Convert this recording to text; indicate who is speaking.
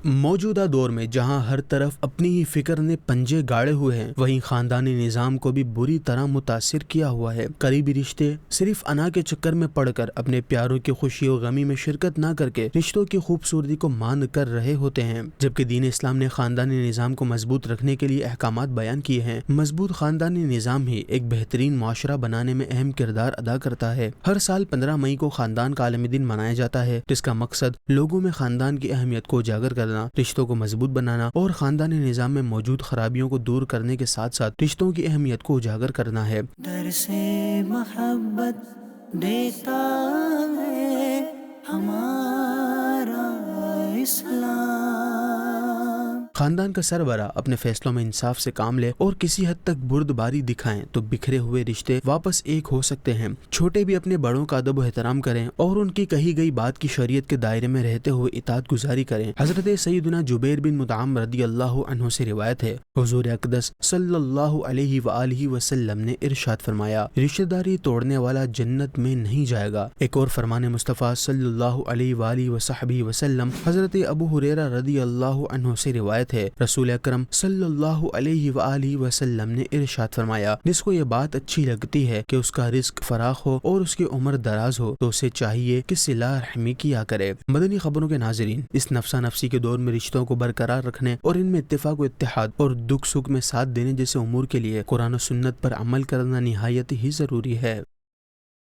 Speaker 1: موجودہ دور میں جہاں ہر طرف اپنی ہی فکر نے پنجے گاڑے ہوئے ہیں، وہیں خاندانی نظام کو بھی بری طرح متاثر کیا ہوا ہے۔ قریبی رشتے صرف انا کے چکر میں پڑ کر اپنے پیاروں کی خوشی و غمی میں شرکت نہ کر کے رشتوں کی خوبصورتی کو مان کر رہے ہوتے ہیں، جبکہ دین اسلام نے خاندانی نظام کو مضبوط رکھنے کے لیے احکامات بیان کیے ہیں۔ مضبوط خاندانی نظام ہی ایک بہترین معاشرہ بنانے میں اہم کردار ادا کرتا ہے۔ ہر سال 15 مئی کو خاندان کا عالمی دن منایا جاتا ہے، جس کا مقصد لوگوں میں خاندان کی اہمیت کو اجاگر کرنا، رشتوں کو مضبوط بنانا اور خاندانی نظام میں موجود خرابیوں کو دور کرنے کے ساتھ ساتھ رشتوں کی اہمیت کو اجاگر کرنا ہے۔
Speaker 2: درس محبت دیتا ہے ہمارا اسلام۔
Speaker 1: خاندان کا سربراہ اپنے فیصلوں میں انصاف سے کام لے اور کسی حد تک بردباری دکھائیں تو بکھرے ہوئے رشتے واپس ایک ہو سکتے ہیں۔ چھوٹے بھی اپنے بڑوں کا ادب و احترام کریں اور ان کی کہی گئی بات کی شریعت کے دائرے میں رہتے ہوئے اطاعت گزاری کریں۔ حضرت سیدنا جبیر بن مطعم رضی اللہ عنہ سے روایت ہے، حضور اقدس صلی اللہ علیہ وآلہ وسلم نے ارشاد فرمایا، رشتہ داری توڑنے والا جنت میں نہیں جائے گا۔ ایک اور فرمان مصطفیٰ صلی اللہ علیہ وآلہ وصحبہ وسلم حضرت ابو ہریرہ رضی اللہ عنہ سے روایت ہے، رسول اکرم صلی اللہ علیہ وآلہ وسلم نے ارشاد فرمایا، جس کو یہ بات اچھی لگتی ہے کہ اس کا رزق فراخ ہو اور اس کی عمر دراز ہو تو اسے چاہیے کہ صلہ رحمی کیا کرے۔ مدنی خبروں کے ناظرین، اس نفسا نفسی کے دور میں رشتوں کو برقرار رکھنے اور ان میں اتفاق و اتحاد اور دکھ سکھ میں ساتھ دینے جیسے امور کے لیے قرآن و سنت پر عمل کرنا نہایت ہی ضروری ہے۔